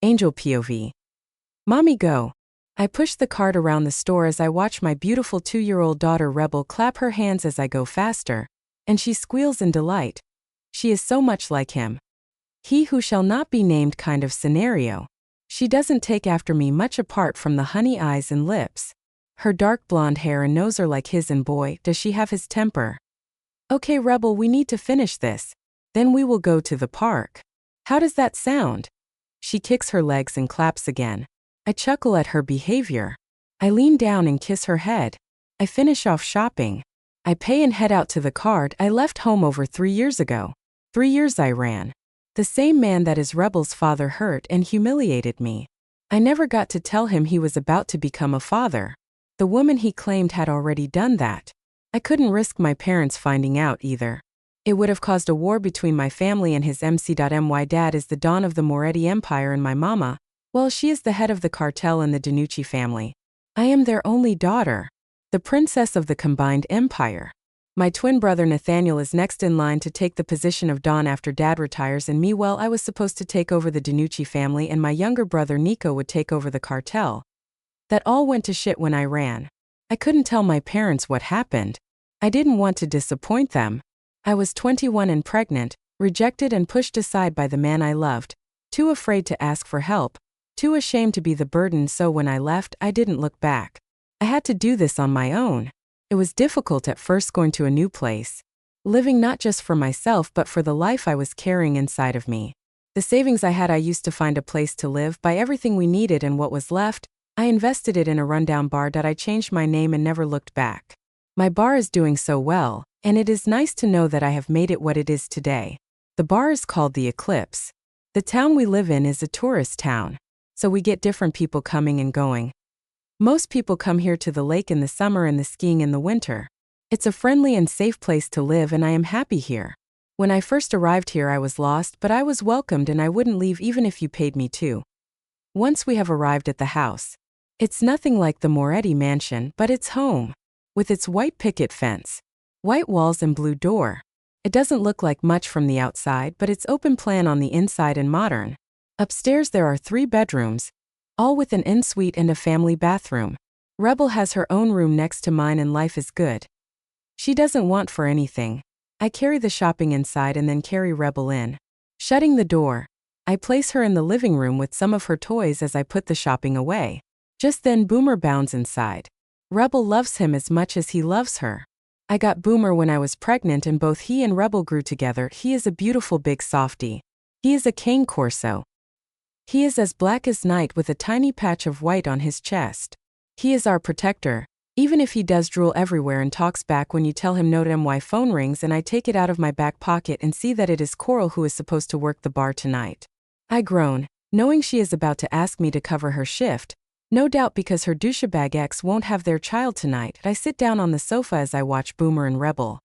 Angel POV. Mommy go. I push the cart around the store as I watch my beautiful 2-year-old daughter Rebel clap her hands as I go faster, and she squeals in delight. She is so much like him. He who shall not be named kind of scenario. She doesn't take after me much apart from the honey eyes and lips. Her dark blonde hair and nose are like his, and boy, does she have his temper. Okay Rebel, we need to finish this. Then we will go to the park. How does that sound? She kicks her legs and claps again. I chuckle at her behavior. I lean down and kiss her head. I finish off shopping. I pay and head out to the cart I left home over 3 years ago. 3 years I ran. The same man that is Rebel's father hurt and humiliated me. I never got to tell him he was about to become a father. The woman he claimed had already done that. I couldn't risk my parents finding out either. It would have caused a war between my family and his MC.My dad is the Don of the Moretti Empire and my mama, well, she is the head of the cartel in the DiNucci family. I am their only daughter, the princess of the combined empire. My twin brother Nathaniel is next in line to take the position of Don after dad retires, and me, well, I was supposed to take over the DiNucci family and my younger brother Nico would take over the cartel. That all went to shit when I ran. I couldn't tell my parents what happened. I didn't want to disappoint them. I was 21 and pregnant, rejected and pushed aside by the man I loved, too afraid to ask for help, too ashamed to be the burden, so when I left, I didn't look back. I had to do this on my own. It was difficult at first going to a new place, living not just for myself but for the life I was carrying inside of me. The savings I had, I used to find a place to live, buy everything we needed, and what was left, I invested it in a rundown bar that I changed my name and never looked back. My bar is doing so well, and it is nice to know that I have made it what it is today. The bar is called the Eclipse. The town we live in is a tourist town, so we get different people coming and going. Most people come here to the lake in the summer and the skiing in the winter. It's a friendly and safe place to live, and I am happy here. When I first arrived here I was lost, but I was welcomed and I wouldn't leave even if you paid me to. Once we have arrived at the house, it's nothing like the Moretti mansion, but it's home. With its white picket fence, white walls and blue door. It doesn't look like much from the outside, but it's open plan on the inside and modern. Upstairs there are 3 bedrooms, all with an ensuite and a family bathroom. Rebel has her own room next to mine and life is good. She doesn't want for anything. I carry the shopping inside and then carry Rebel in. Shutting the door, I place her in the living room with some of her toys as I put the shopping away. Just then Boomer bounds inside. Rebel loves him as much as he loves her. I got Boomer when I was pregnant and both he and Rebel grew together. He is a beautiful big softie. He is a cane corso. He is as black as night with a tiny patch of white on his chest. He is our protector, even if he does drool everywhere and talks back when you tell him no. My phone rings and I take it out of my back pocket and see that it is Coral who is supposed to work the bar tonight. I groan, knowing she is about to ask me to cover her shift. No doubt because her douchebag ex won't have their child tonight. I sit down on the sofa as I watch Boomer and Rebel.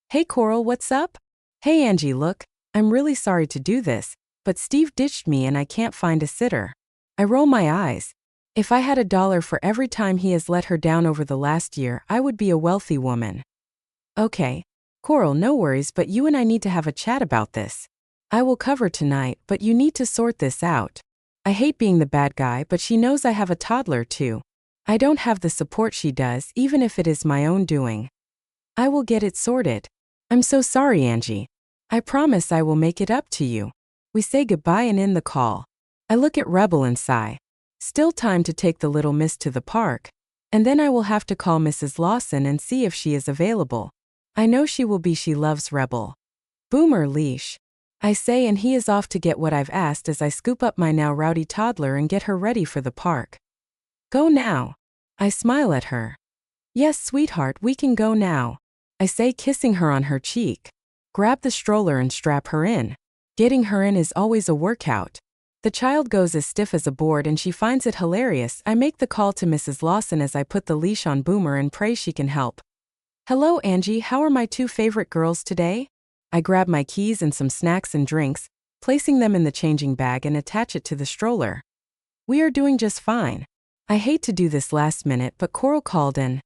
Hey Coral, what's up? Hey Angie, look, I'm really sorry to do this, but Steve ditched me and I can't find a sitter. I roll my eyes. If I had $1 for every time he has let her down over the last year, I would be a wealthy woman. Okay, Coral, no worries, but you and I need to have a chat about this. I will cover tonight, but you need to sort this out. I hate being the bad guy, but she knows I have a toddler too. I don't have the support she does, even if it is my own doing. I will get it sorted. I'm so sorry, Angie. I promise I will make it up to you. We say goodbye and end the call. I look at Rebel and sigh. Still time to take the little miss to the park. And then I will have to call Mrs. Lawson and see if she is available. I know she will be. She loves Rebel. Boomer leash, I say, and he is off to get what I've asked as I scoop up my now rowdy toddler and get her ready for the park. Go now. I smile at her. Yes, sweetheart, we can go now. I say, kissing her on her cheek. Grab the stroller and strap her in. Getting her in is always a workout. The child goes as stiff as a board and she finds it hilarious. I make the call to Mrs. Lawson as I put the leash on Boomer and pray she can help. Hello Angie, how are my 2 favorite girls today? I grab my keys and some snacks and drinks, placing them in the changing bag and attach it to the stroller. We are doing just fine. I hate to do this last minute, but Coral called and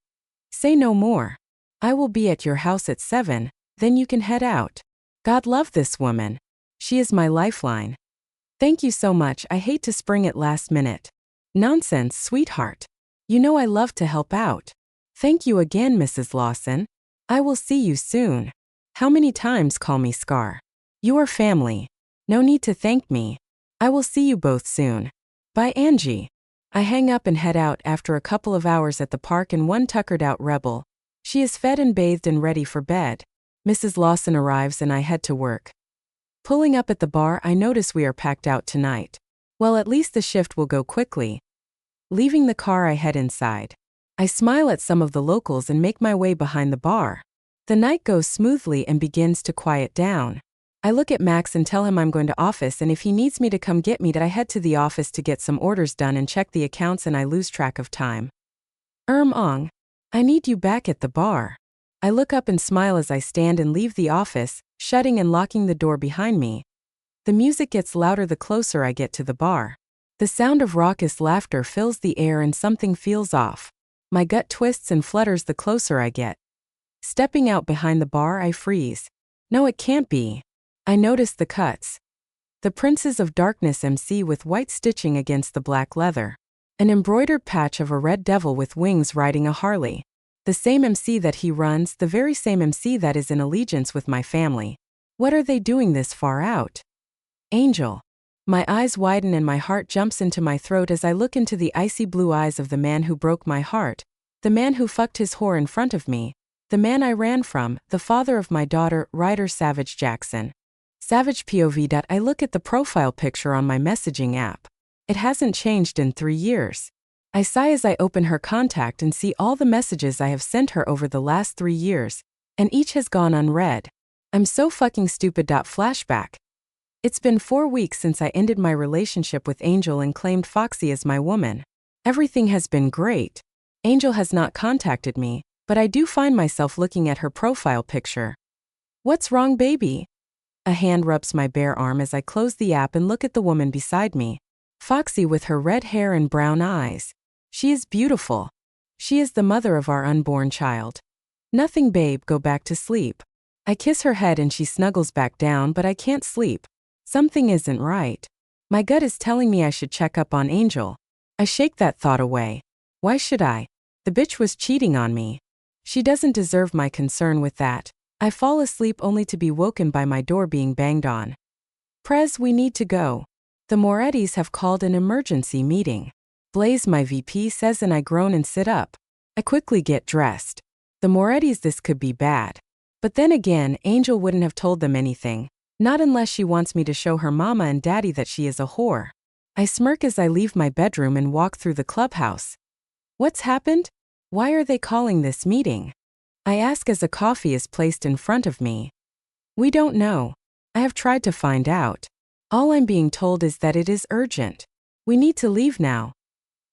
say no more. I will be at your house at 7, then you can head out. God love this woman. She is my lifeline. Thank you so much, I hate to spring it last minute. Nonsense, sweetheart. You know I love to help out. Thank you again, Mrs. Lawson. I will see you soon. How many times call me Scar? You are family. No need to thank me. I will see you both soon. Bye, Angie. I hang up and head out after a couple of hours at the park and one tuckered out rebel. She is fed and bathed and ready for bed. Mrs. Lawson arrives and I head to work. Pulling up at the bar, I notice we are packed out tonight. Well, at least the shift will go quickly. Leaving the car, I head inside. I smile at some of the locals and make my way behind the bar. The night goes smoothly and begins to quiet down. I look at Max and tell him I'm going to office and if he needs me to come get me, that I head to the office to get some orders done and check the accounts, and I lose track of time. Ong, I need you back at the bar. I look up and smile as I stand and leave the office, shutting and locking the door behind me. The music gets louder the closer I get to the bar. The sound of raucous laughter fills the air and something feels off. My gut twists and flutters the closer I get. Stepping out behind the bar, I freeze. No, it can't be. I notice the cuts. The Princes of Darkness MC with white stitching against the black leather. An embroidered patch of a red devil with wings riding a Harley. The same MC that he runs, the very same MC that is in allegiance with my family. What are they doing this far out? Angel. My eyes widen and my heart jumps into my throat as I look into the icy blue eyes of the man who broke my heart, the man who fucked his whore in front of me, the man I ran from, the father of my daughter, Ryder Savage Jackson. Savage POV. I look at the profile picture on my messaging app. It hasn't changed in 3 years. I sigh as I open her contact and see all the messages I have sent her over the last 3 years, and each has gone unread. I'm so fucking stupid. Flashback. It's been 4 weeks since I ended my relationship with Angel and claimed Foxy as my woman. Everything has been great. Angel has not contacted me, but I do find myself looking at her profile picture. What's wrong, baby? A hand rubs my bare arm as I close the app and look at the woman beside me. Foxy with her red hair and brown eyes. She is beautiful. She is the mother of our unborn child. Nothing, babe, go back to sleep. I kiss her head and she snuggles back down, but I can't sleep. Something isn't right. My gut is telling me I should check up on Angel. I shake that thought away. Why should I? The bitch was cheating on me. She doesn't deserve my concern with that. I fall asleep only to be woken by my door being banged on. Prez, we need to go. The Morettis have called an emergency meeting. Blaze, my VP, says, and I groan and sit up. I quickly get dressed. The Morettis, this could be bad. But then again, Angel wouldn't have told them anything. Not unless she wants me to show her mama and daddy that she is a whore. I smirk as I leave my bedroom and walk through the clubhouse. What's happened? Why are they calling this meeting? I ask as a coffee is placed in front of me. We don't know. I have tried to find out. All I'm being told is that it is urgent. We need to leave now.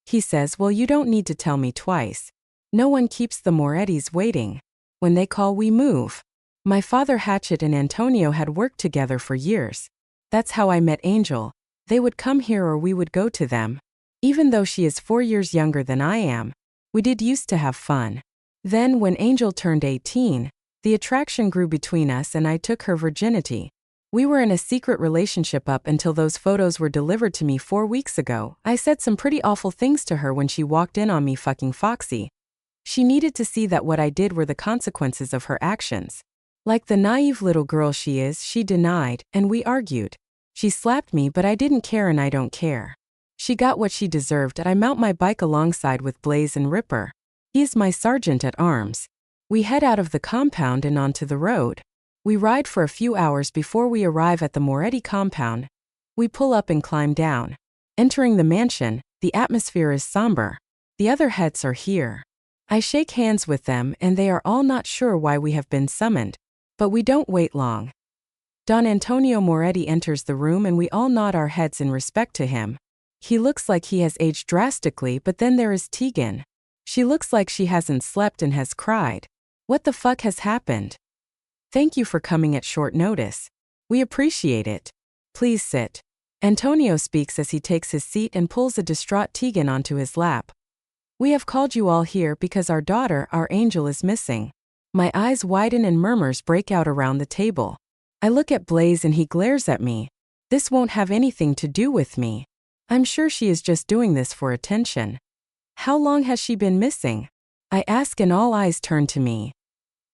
He says, well, you don't need to tell me twice. No one keeps the Morettis waiting. When they call, we move. My father Hatchet and Antonio had worked together for years. That's how I met Angel. They would come here or we would go to them. Even though she is 4 years younger than I am, we did used to have fun. Then, when Angel turned 18, the attraction grew between us and I took her virginity. We were in a secret relationship up until those photos were delivered to me 4 weeks ago. I said some pretty awful things to her when she walked in on me fucking Foxy. She needed to see that what I did were the consequences of her actions. Like the naive little girl she is, she denied, and we argued. She slapped me, but I didn't care and I don't care. She got what she deserved. I mount my bike alongside with Blaze and Ripper. He is my sergeant at arms. We head out of the compound and onto the road. We ride for a few hours before we arrive at the Moretti compound. We pull up and climb down. Entering the mansion, the atmosphere is somber. The other heads are here. I shake hands with them and they are all not sure why we have been summoned. But we don't wait long. Don Antonio Moretti enters the room and we all nod our heads in respect to him. He looks like he has aged drastically, but then there is Tegan. She looks like she hasn't slept and has cried. What the fuck has happened? Thank you for coming at short notice. We appreciate it. Please sit. Antonio speaks as he takes his seat and pulls a distraught Tegan onto his lap. We have called you all here because our daughter, our Angel, is missing. My eyes widen and murmurs break out around the table. I look at Blaze and he glares at me. This won't have anything to do with me. I'm sure she is just doing this for attention. How long has she been missing? I ask and all eyes turn to me.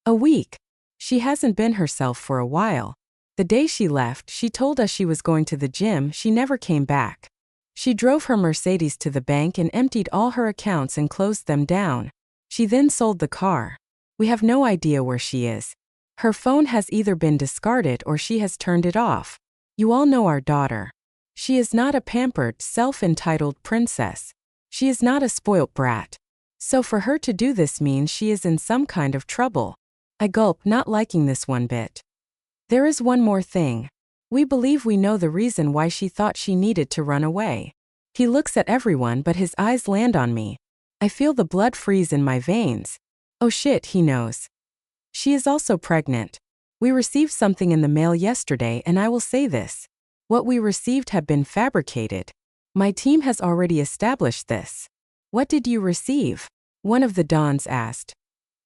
A week. She hasn't been herself for a while. The day she left, she told us she was going to the gym. She never came back. She drove her Mercedes to the bank and emptied all her accounts and closed them down. She then sold the car. We have no idea where she is. Her phone has either been discarded or she has turned it off. You all know our daughter. She is not a pampered, self-entitled princess. She is not a spoilt brat. So for her to do this means she is in some kind of trouble. I gulp, not liking this one bit. There is one more thing. We believe we know the reason why she thought she needed to run away. He looks at everyone but his eyes land on me. I feel the blood freeze in my veins. Oh shit, he knows. She is also pregnant. We received something in the mail yesterday and I will say this. What we received had been fabricated. My team has already established this. What did you receive? One of the Dons asked.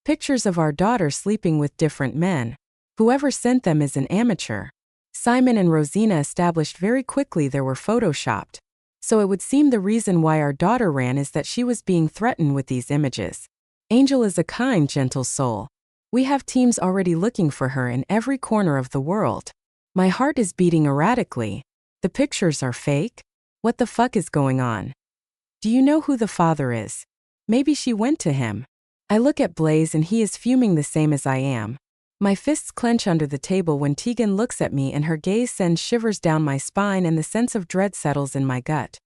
Pictures of our daughter sleeping with different men. Whoever sent them is an amateur. Simon and Rosina established very quickly they were photoshopped. So it would seem the reason why our daughter ran is that she was being threatened with these images. Angel is a kind, gentle soul. We have teams already looking for her in every corner of the world. My heart is beating erratically. The pictures are fake? What the fuck is going on? Do you know who the father is? Maybe she went to him. I look at Blaze and he is fuming the same as I am. My fists clench under the table when Tegan looks at me and her gaze sends shivers down my spine and the sense of dread settles in my gut.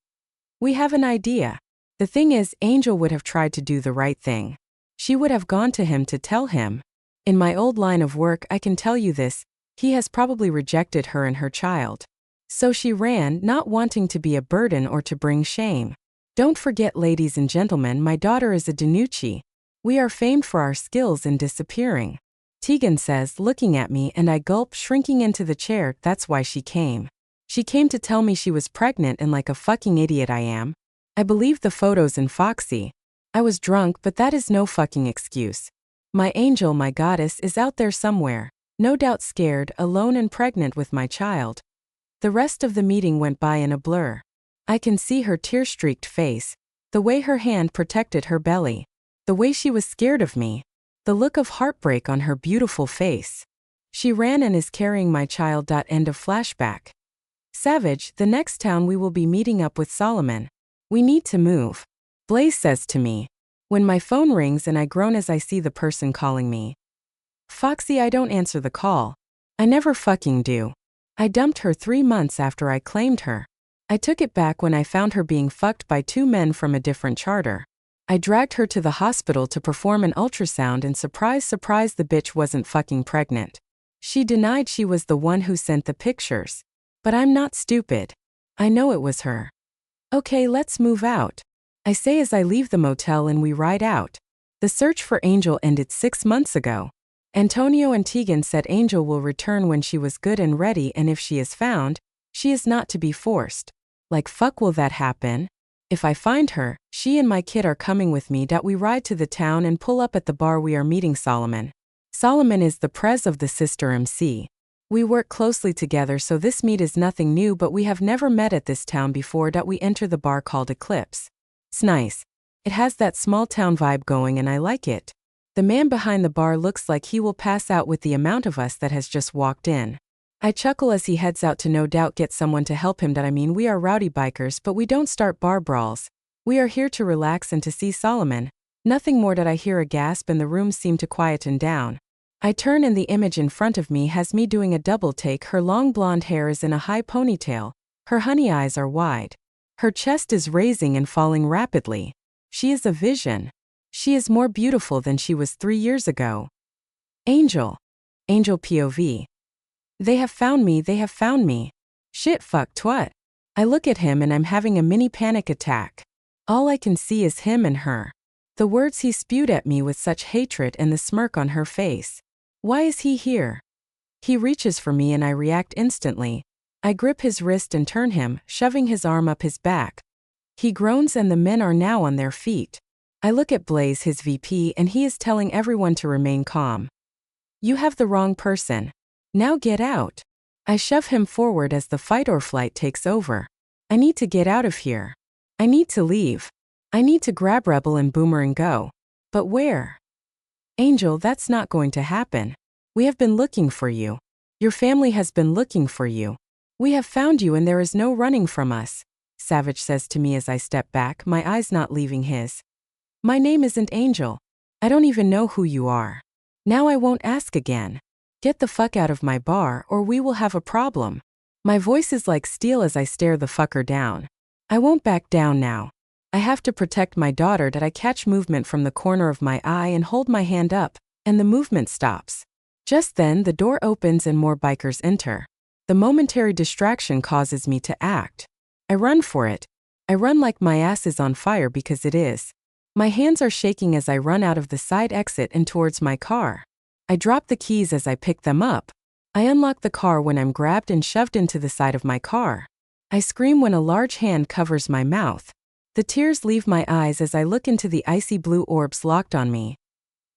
We have an idea. The thing is, Angel would have tried to do the right thing. She would have gone to him to tell him. In my old line of work, I can tell you this, he has probably rejected her and her child. So she ran, not wanting to be a burden or to bring shame. Don't forget, ladies and gentlemen, my daughter is a Danucci. We are famed for our skills in disappearing. Tegan says, looking at me, and I gulp, shrinking into the chair. That's why she came. She came to tell me she was pregnant and like a fucking idiot I am. I believed the photos in Foxy. I was drunk, but that is no fucking excuse. My angel, my goddess, is out there somewhere, no doubt scared, alone and pregnant with my child. The rest of the meeting went by in a blur. I can see her tear-streaked face, the way her hand protected her belly, the way she was scared of me, the look of heartbreak on her beautiful face. She ran and is carrying my child. End of flashback. Savage, the next town we will be meeting up with Solomon. We need to move. Blaze says to me. When my phone rings and I groan as I see the person calling me. Foxy, I don't answer the call. I never fucking do. I dumped her 3 months after I claimed her. I took it back when I found her being fucked by 2 men from a different charter. I dragged her to the hospital to perform an ultrasound and surprise, the bitch wasn't fucking pregnant. She denied she was the one who sent the pictures. But I'm not stupid. I know it was her. Okay, let's move out. I say as I leave the motel and we ride out. The search for Angel ended 6 months ago. Antonio and Tegan said Angel will return when she was good and ready, and if she is found, she is not to be forced. Like fuck will that happen? If I find her, she and my kid are coming with me. We ride to the town and pull up at the bar we are meeting Solomon. Solomon is the prez of the sister MC. We work closely together, so this meet is nothing new, but we have never met at this town before. We enter the bar called Eclipse. It's nice. It has that small town vibe going and I like it. The man behind the bar looks like he will pass out with the amount of us that has just walked in. I chuckle as he heads out to no doubt get someone to help him. We are rowdy bikers, but we don't start bar brawls. We are here to relax and to see Solomon. Nothing more. I hear a gasp and the room seem to quieten down. I turn and the image in front of me has me doing a double take. Her long blonde hair is in a high ponytail. Her honey eyes are wide. Her chest is raising and falling rapidly. She is a vision. She is more beautiful than she was 3 years ago. Angel. Angel POV. They have found me, they have found me. Shit, fuck, twat. I look at him and I'm having a mini panic attack. All I can see is him and her. The words he spewed at me with such hatred and the smirk on her face. Why is he here? He reaches for me and I react instantly. I grip his wrist and turn him, shoving his arm up his back. He groans and the men are now on their feet. I look at Blaze, his VP, and he is telling everyone to remain calm. You have the wrong person. Now get out. I shove him forward as the fight or flight takes over. I need to get out of here. I need to leave. I need to grab Rebel and Boomer and go. But where? Angel, that's not going to happen. We have been looking for you. Your family has been looking for you. We have found you and there is no running from us, Savage says to me as I step back, my eyes not leaving his. My name isn't Angel. I don't even know who you are. Now I won't ask again. Get the fuck out of my bar or we will have a problem. My voice is like steel as I stare the fucker down. I won't back down now. I have to protect my daughter. That I catch movement from the corner of my eye and hold my hand up, and the movement stops. Just then the door opens and more bikers enter. The momentary distraction causes me to act. I run for it. I run like my ass is on fire because it is. My hands are shaking as I run out of the side exit and towards my car. I drop the keys as I pick them up. I unlock the car when I'm grabbed and shoved into the side of my car. I scream when a large hand covers my mouth. The tears leave my eyes as I look into the icy blue orbs locked on me.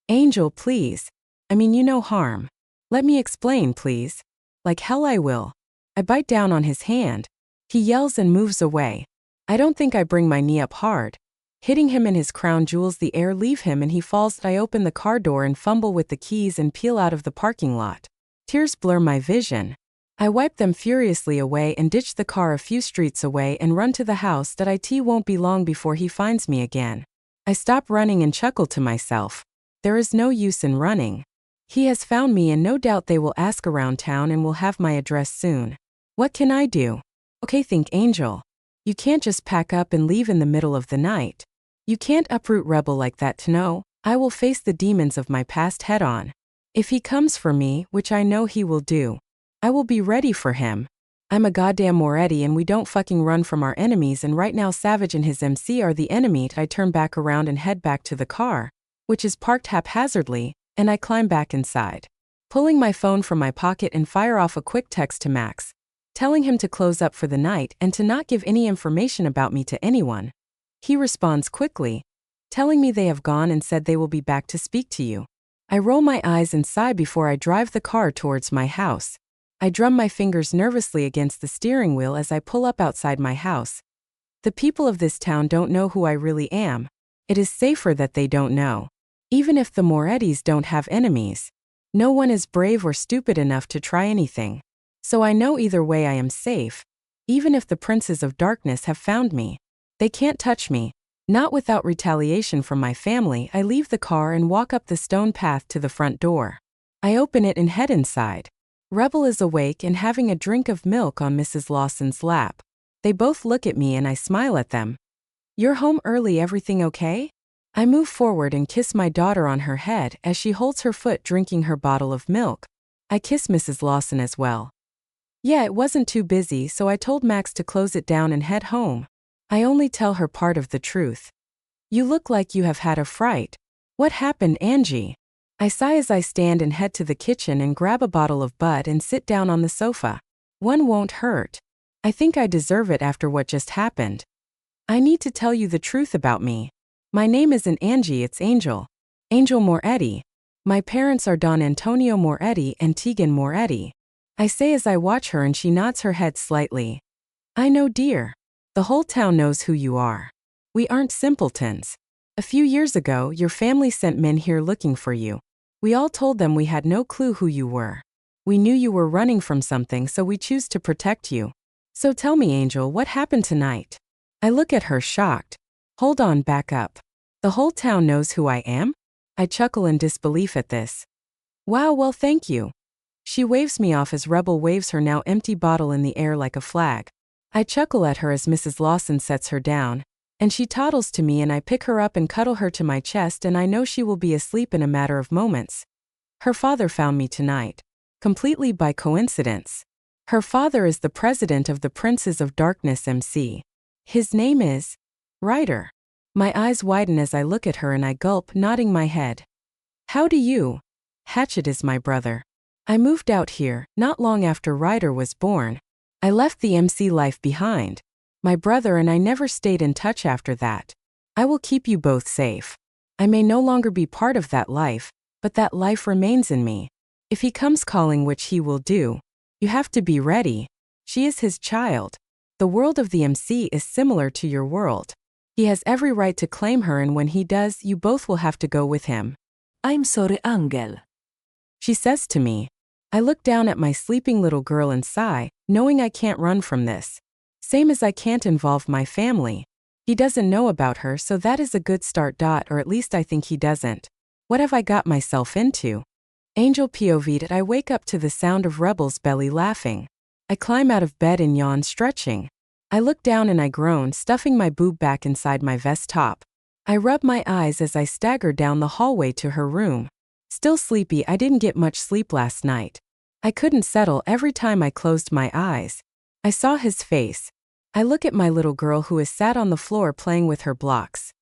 Angel, please. I mean you no harm. Let me explain, please. Like hell I will. I bite down on his hand. He yells and moves away. I don't think I bring my knee up hard. Hitting him and his crown jewels the air leave him and he falls. I open the car door and fumble with the keys and peel out of the parking lot. Tears blur my vision. I wipe them furiously away and ditch the car a few streets away and run to the house. That it won't be long before he finds me again. I stop running and chuckle to myself. There is no use in running. He has found me and no doubt they will ask around town and will have my address soon. What can I do? Okay, think Angel. You can't just pack up and leave in the middle of the night. You can't uproot Rebel like that. To know, I will face the demons of my past head on. If he comes for me, which I know he will do, I will be ready for him. I'm a goddamn Moretti and we don't fucking run from our enemies, and right now Savage and his MC are the enemy. I turn back around and head back to the car, which is parked haphazardly, and I climb back inside. Pulling my phone from my pocket and fire off a quick text to Max, telling him to close up for the night and to not give any information about me to anyone. He responds quickly, telling me they have gone and said they will be back to speak to you. I roll my eyes and sigh before I drive the car towards my house. I drum my fingers nervously against the steering wheel as I pull up outside my house. The people of this town don't know who I really am. It is safer that they don't know. Even if the Morettis don't have enemies, no one is brave or stupid enough to try anything. So I know either way I am safe. Even if the princes of darkness have found me, they can't touch me. Not without retaliation from my family. I leave the car and walk up the stone path to the front door. I open it and head inside. Rebel is awake and having a drink of milk on Mrs. Lawson's lap. They both look at me and I smile at them. You're home early, everything okay? I move forward and kiss my daughter on her head as she holds her foot drinking her bottle of milk. I kiss Mrs. Lawson as well. Yeah, it wasn't too busy, so I told Max to close it down and head home. I only tell her part of the truth. You look like you have had a fright. What happened, Angie? I sigh as I stand and head to the kitchen and grab a bottle of Bud and sit down on the sofa. One won't hurt. I think I deserve it after what just happened. I need to tell you the truth about me. My name isn't Angie, it's Angel. Angel Moretti. My parents are Don Antonio Moretti and Tegan Moretti. I say as I watch her and she nods her head slightly. I know, dear. The whole town knows who you are. We aren't simpletons. A few years ago, your family sent men here looking for you. We all told them we had no clue who you were. We knew you were running from something, so we choose to protect you. So tell me, Angel, what happened tonight? I look at her shocked. Hold on, back up. The whole town knows who I am? I chuckle in disbelief at this. Wow, well, thank you. She waves me off as Rebel waves her now empty bottle in the air like a flag. I chuckle at her as Mrs. Lawson sets her down, and she toddles to me and I pick her up and cuddle her to my chest, and I know she will be asleep in a matter of moments. Her father found me tonight. Completely by coincidence. Her father is the president of the Princes of Darkness MC. His name is Ryder. My eyes widen as I look at her and I gulp, nodding my head. How do you? Hatchet is my brother. I moved out here, not long after Ryder was born. I left the MC life behind. My brother and I never stayed in touch after that. I will keep you both safe. I may no longer be part of that life, but that life remains in me. If he comes calling, which he will do, You have to be ready. She is his child. The world of the MC is similar to your world. He has every right to claim her, and when he does, you both will have to go with him. I'm sorry, Angel, she says to me. I look down at my sleeping little girl and sigh, knowing I can't run from this. Same as I can't involve my family. He doesn't know about her, so that is a good start. Or at least I think he doesn't. What have I got myself into? Angel POV'd. I wake up to the sound of Rebel's belly laughing. I climb out of bed and yawn, stretching. I look down and I groan, stuffing my boob back inside my vest top. I rub my eyes as I stagger down the hallway to her room. Still sleepy, I didn't get much sleep last night. I couldn't settle every time I closed my eyes. I saw his face. I look at my little girl who is sat on the floor playing with her blocks.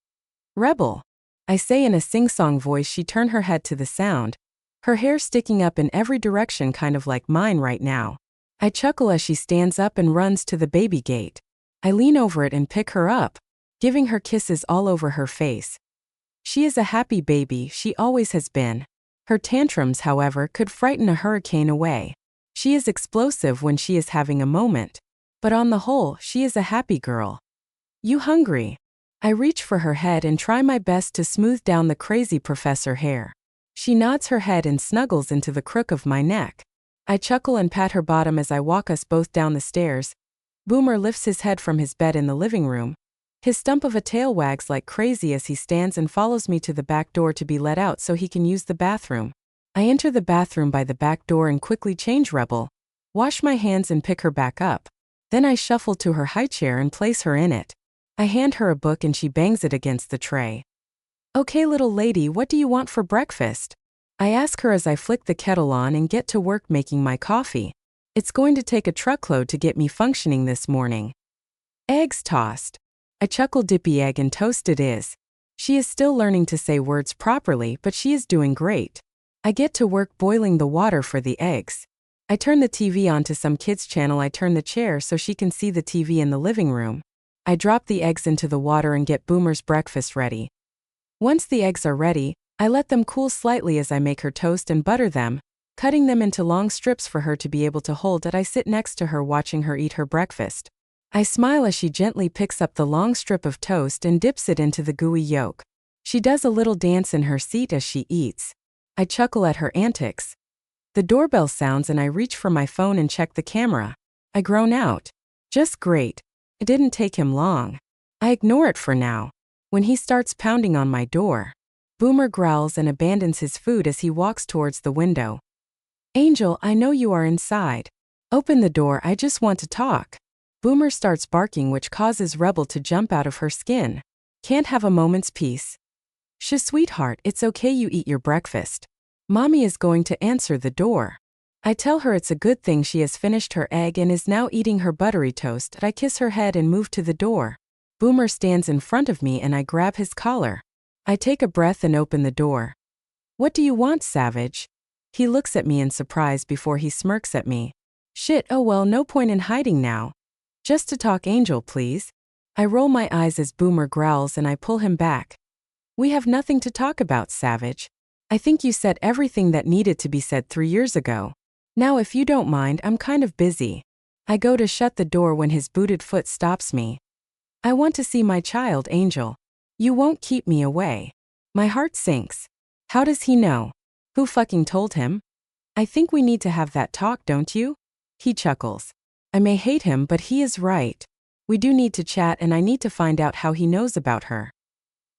Rebel, I say in a sing-song voice. She turned her head to the sound. Her hair sticking up in every direction, kind of like mine right now. I chuckle as she stands up and runs to the baby gate. I lean over it and pick her up, giving her kisses all over her face. She is a happy baby, she always has been. Her tantrums, however, could frighten a hurricane away. She is explosive when she is having a moment. But on the whole, she is a happy girl. You hungry? I reach for her head and try my best to smooth down the crazy professor hair. She nods her head and snuggles into the crook of my neck. I chuckle and pat her bottom as I walk us both down the stairs. Boomer lifts his head from his bed in the living room. His stump of a tail wags like crazy as he stands and follows me to the back door to be let out so he can use the bathroom. I enter the bathroom by the back door and quickly change Rebel, wash my hands and pick her back up. Then I shuffle to her high chair and place her in it. I hand her a book and she bangs it against the tray. Okay, little lady, what do you want for breakfast? I ask her as I flick the kettle on and get to work making my coffee. It's going to take a truckload to get me functioning this morning. Eggs tossed. A chuckle. Dippy egg and toast it is. She is still learning to say words properly, but she is doing great. I get to work boiling the water for the eggs. I turn the TV on to some kids channel. I turn the chair so she can see the TV in the living room. I drop the eggs into the water and get Boomer's breakfast ready. Once the eggs are ready, I let them cool slightly as I make her toast and butter them, cutting them into long strips for her to be able to hold. I sit next to her watching her eat her breakfast. I smile as she gently picks up the long strip of toast and dips it into the gooey yolk. She does a little dance in her seat as she eats. I chuckle at her antics. The doorbell sounds and I reach for my phone and check the camera. I groan out. Just great. It didn't take him long. I ignore it for now. When he starts pounding on my door, Boomer growls and abandons his food as he walks towards the window. Angel, I know you are inside. Open the door, I just want to talk. Boomer starts barking, which causes Rebel to jump out of her skin. Can't have a moment's peace. Shh, sweetheart, it's okay, you eat your breakfast. Mommy is going to answer the door. I tell her it's a good thing she has finished her egg and is now eating her buttery toast. I kiss her head and move to the door. Boomer stands in front of me and I grab his collar. I take a breath and open the door. What do you want, Savage? He looks at me in surprise before he smirks at me. Shit, oh well, no point in hiding now. Just to talk, Angel, please. I roll my eyes as Boomer growls and I pull him back. We have nothing to talk about, Savage. I think you said everything that needed to be said 3 years ago. Now if you don't mind, I'm kind of busy. I go to shut the door when his booted foot stops me. I want to see my child, Angel. You won't keep me away. My heart sinks. How does he know? Who fucking told him? I think we need to have that talk, don't you? He chuckles. I may hate him, but he is right. We do need to chat and I need to find out how he knows about her.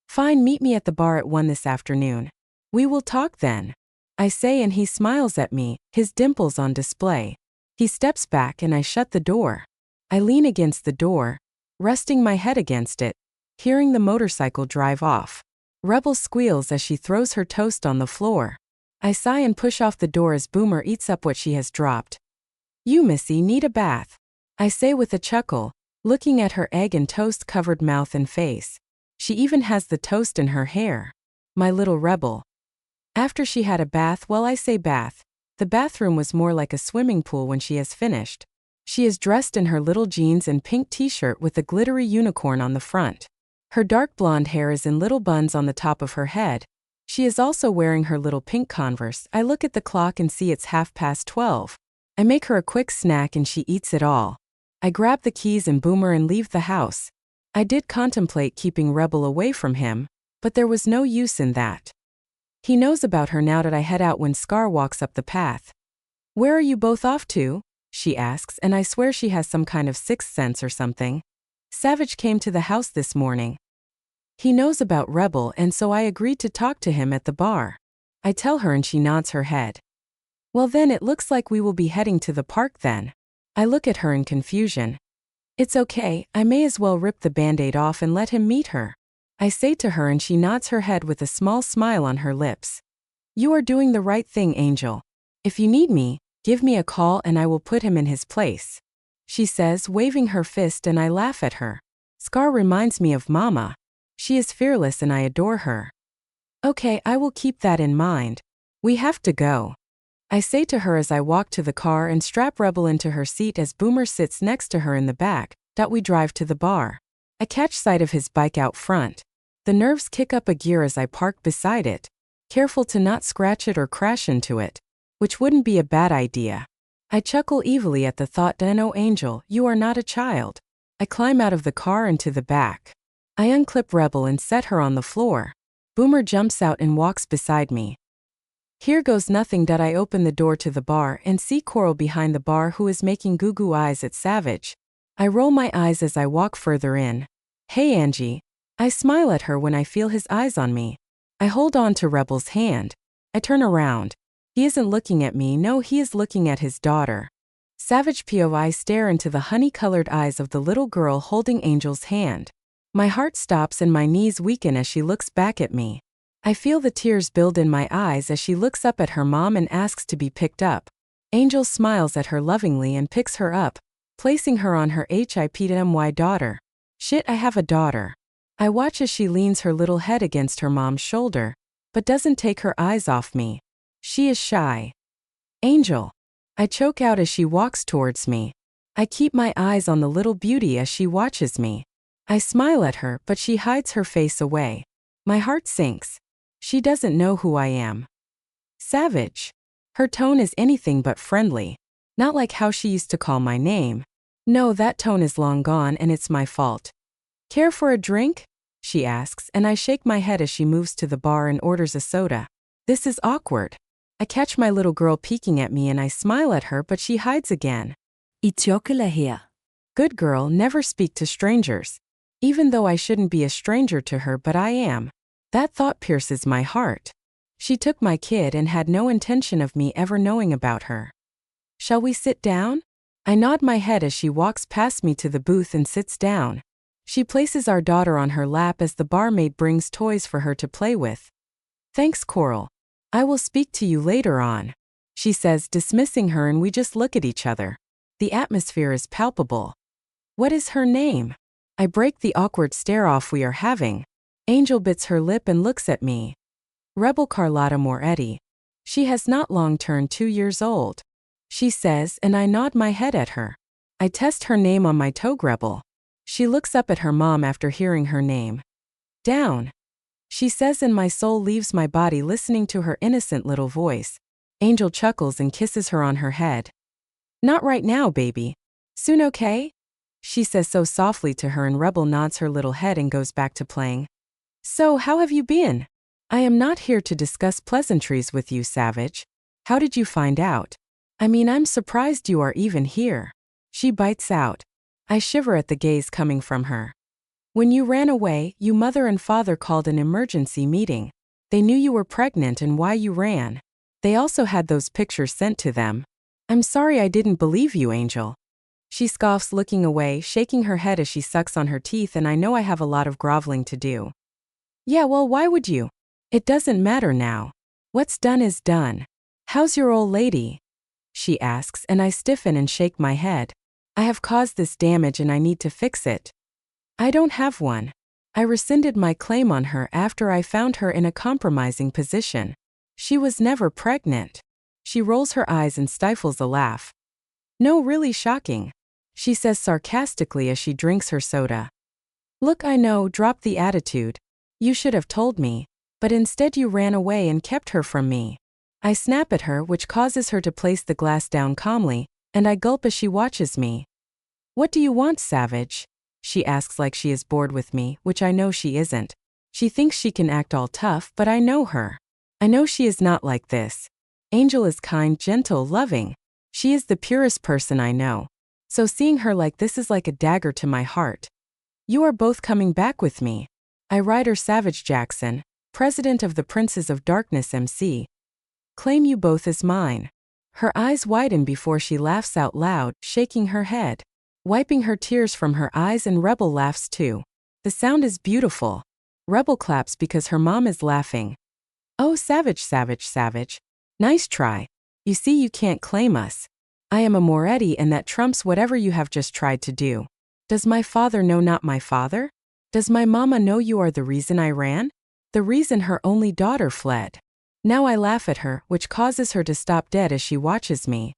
Fine, meet me at the bar at 1 this afternoon. We will talk then. I say and he smiles at me, his dimples on display. He steps back and I shut the door. I lean against the door, resting my head against it, hearing the motorcycle drive off. Rebel squeals as she throws her toast on the floor. I sigh and push off the door as Boomer eats up what she has dropped. You, Missy, need a bath. I say with a chuckle, looking at her egg and toast covered mouth and face. She even has the toast in her hair. My little Rebel. After she had a bath, well, I say bath. The bathroom was more like a swimming pool when she has finished. She is dressed in her little jeans and pink t-shirt with a glittery unicorn on the front. Her dark blonde hair is in little buns on the top of her head. She is also wearing her little pink Converse. I look at the clock and see it's 12:30. I make her a quick snack and she eats it all. I grab the keys and Boomer and leave the house. I did contemplate keeping Rebel away from him, but there was no use in that. He knows about her now that I head out when Scar walks up the path. "Where are you both off to?" she asks, and I swear she has some kind of sixth sense or something. "Savage came to the house this morning. He knows about Rebel, and so I agreed to talk to him at the bar." I tell her and she nods her head. "Well then it looks like we will be heading to the park then." I look at her in confusion. "It's okay, I may as well rip the band-aid off and let him meet her," I say to her, and she nods her head with a small smile on her lips. "You are doing the right thing, Angel. If you need me, give me a call and I will put him in his place," she says, waving her fist, and I laugh at her. Scar reminds me of Mama. She is fearless and I adore her. "Okay, I will keep that in mind. We have to go," I say to her as I walk to the car and strap Rebel into her seat as Boomer sits next to her in the back. We drive to the bar. I catch sight of his bike out front. The nerves kick up a gear as I park beside it, careful to not scratch it or crash into it, which wouldn't be a bad idea. I chuckle evilly at the thought that, "No, Angel, you are not a child." I climb out of the car and to the back. I unclip Rebel and set her on the floor. Boomer jumps out and walks beside me. Here goes nothing. I open the door to the bar and see Coral behind the bar, who is making goo-goo eyes at Savage. I roll my eyes as I walk further in. "Hey Angie." I smile at her when I feel his eyes on me. I hold on to Rebel's hand. I turn around. He isn't looking at me, no, he is looking at his daughter. Savage POV stare into the honey-colored eyes of the little girl holding Angel's hand. My heart stops and my knees weaken as she looks back at me. I feel the tears build in my eyes as she looks up at her mom and asks to be picked up. Angel smiles at her lovingly and picks her up, placing her on her HIPMY daughter. Shit, I have a daughter. I watch as she leans her little head against her mom's shoulder, but doesn't take her eyes off me. She is shy. "Angel." I choke out as she walks towards me. I keep my eyes on the little beauty as she watches me. I smile at her, but she hides her face away. My heart sinks. She doesn't know who I am. "Savage." Her tone is anything but friendly. Not like how she used to call my name. No, that tone is long gone and it's my fault. "Care for a drink?" she asks, and I shake my head as she moves to the bar and orders a soda. This is awkward. I catch my little girl peeking at me and I smile at her, but she hides again. Itjokela here. Good girl, never speak to strangers. Even though I shouldn't be a stranger to her, but I am. That thought pierces my heart. She took my kid and had no intention of me ever knowing about her. "Shall we sit down?" I nod my head as she walks past me to the booth and sits down. She places our daughter on her lap as the barmaid brings toys for her to play with. "Thanks, Coral. I will speak to you later on," she says, dismissing her, and we just look at each other. The atmosphere is palpable. "What is her name?" I break the awkward stare off we are having. Angel bits her lip and looks at me. "Rebel Carlotta Moretti. She has not long turned 2 years old," she says, and I nod my head at her. I test her name on my toe. Rebel. She looks up at her mom after hearing her name. "Down," she says, and my soul leaves my body listening to her innocent little voice. Angel chuckles and kisses her on her head. "Not right now, baby. Soon, okay?" she says so softly to her, and Rebel nods her little head and goes back to playing. "So, how have you been?" "I am not here to discuss pleasantries with you, Savage. How did you find out? I mean, I'm surprised you are even here," she bites out. I shiver at the gaze coming from her. "When you ran away, you mother and father called an emergency meeting. They knew you were pregnant and why you ran. They also had those pictures sent to them. I'm sorry I didn't believe you, Angel." She scoffs, looking away, shaking her head as she sucks on her teeth, and I know I have a lot of groveling to do. "Yeah, well, why would you? It doesn't matter now. What's done is done. How's your old lady?" she asks, and I stiffen and shake my head. I have caused this damage and I need to fix it. "I don't have one. I rescinded my claim on her after I found her in a compromising position. She was never pregnant." She rolls her eyes and stifles a laugh. "No, really shocking," she says sarcastically as she drinks her soda. "Look, I know, drop the attitude. You should have told me, but instead you ran away and kept her from me." I snap at her, which causes her to place the glass down calmly, and I gulp as she watches me. "What do you want, Savage?" she asks like she is bored with me, which I know she isn't. She thinks she can act all tough, but I know her. I know she is not like this. Angel is kind, gentle, loving. She is the purest person I know. So seeing her like this is like a dagger to my heart. "You are both coming back with me. I, Ryder Savage Jackson, president of the Princes of Darkness MC, claim you both as mine." Her eyes widen before she laughs out loud, shaking her head, wiping her tears from her eyes, and Rebel laughs too. The sound is beautiful. Rebel claps because her mom is laughing. "Oh, Savage, Savage, Savage. Nice try. You see, you can't claim us. I am a Moretti, and that trumps whatever you have just tried to do. Does my father know not my father? Does my mama know you are the reason I ran? The reason her only daughter fled?" Now I laugh at her, which causes her to stop dead as she watches me.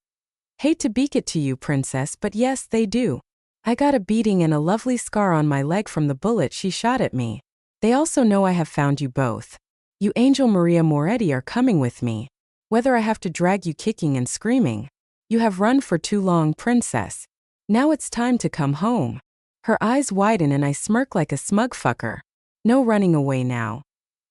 "Hate to beak it to you, princess, but yes, they do. I got a beating and a lovely scar on my leg from the bullet she shot at me. They also know I have found you both. You, Angel Maria Moretti, are coming with me. Whether I have to drag you kicking and screaming. You have run for too long, princess. Now it's time to come home." Her eyes widen and I smirk like a smug fucker. "No running away now.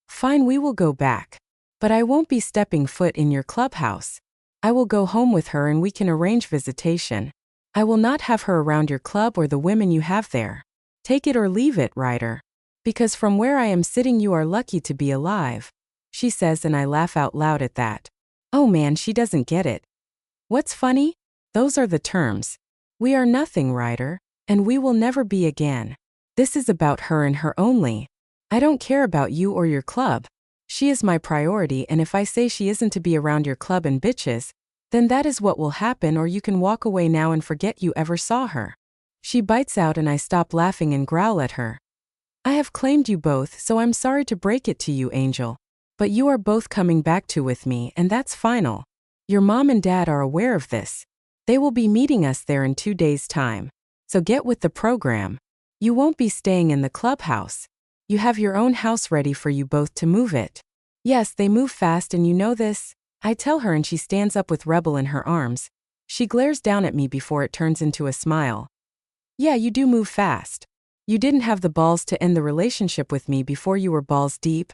Fine, we will go back. But I won't be stepping foot in your clubhouse. I will go home with her and we can arrange visitation. I will not have her around your club or the women you have there. Take it or leave it, Ryder. Because from where I am sitting you are lucky to be alive," she says, and I laugh out loud at that. Oh man, she doesn't get it. What's funny? Those are the terms. We are nothing, Ryder, and we will never be again. This is about her and her only. I don't care about you or your club. She is my priority, and if I say she isn't to be around your club and bitches, then that is what will happen, or you can walk away now and forget you ever saw her. She bites out and I stop laughing and growl at her. "I have claimed you both, so I'm sorry to break it to you, Angel. But you are both coming back to with me, and that's final. Your mom and dad are aware of this. They will be meeting us there in 2 days' time. So get with the program. You won't be staying in the clubhouse. You have your own house ready for you both to move it." Yes, they move fast, and you know this, I tell her, and she stands up with Rebel in her arms. She glares down at me before it turns into a smile. "Yeah, you do move fast. You didn't have the balls to end the relationship with me before you were balls deep,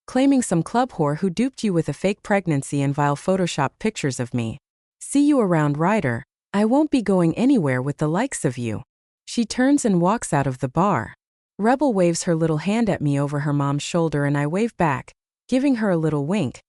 claiming some club whore who duped you with a fake pregnancy and vile Photoshop pictures of me. See you around, Ryder. I won't be going anywhere with the likes of you." She turns and walks out of the bar. Rebel waves her little hand at me over her mom's shoulder, and I wave back, giving her a little wink.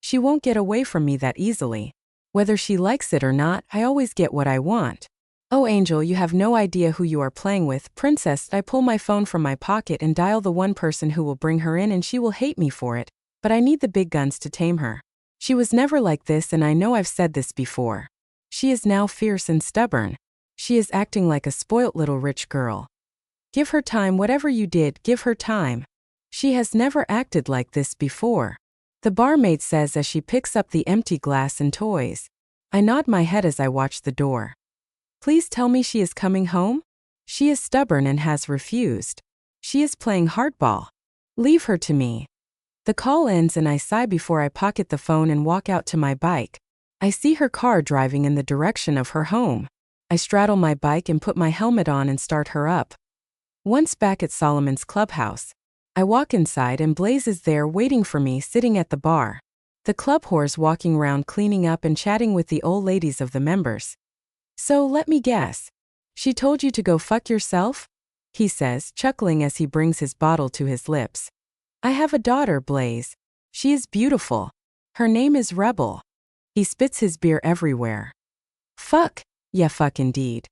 She won't get away from me that easily. Whether she likes it or not, I always get what I want. "Oh, Angel, you have no idea who you are playing with, princess." I pull my phone from my pocket and dial the one person who will bring her in, and she will hate me for it, but I need the big guns to tame her. She was never like this, and I know I've said this before. She is now fierce and stubborn. She is acting like a spoilt little rich girl. Give her time, whatever you did, give her time. She has never acted like this before. The barmaid says as she picks up the empty glass and toys. I nod my head as I watch the door. "Please tell me she is coming home?" She is stubborn and has refused. She is playing hardball. Leave her to me. The call ends and I sigh before I pocket the phone and walk out to my bike. I see her car driving in the direction of her home. I straddle my bike and put my helmet on and start her up. Once back at Solomon's clubhouse, I walk inside and Blaze is there waiting for me, sitting at the bar. The club whores walking around cleaning up and chatting with the old ladies of the members. "So let me guess. She told you to go fuck yourself?" he says, chuckling as he brings his bottle to his lips. "I have a daughter, Blaze. She is beautiful. Her name is Rebel." He spits his beer everywhere. "Fuck. Yeah, fuck indeed.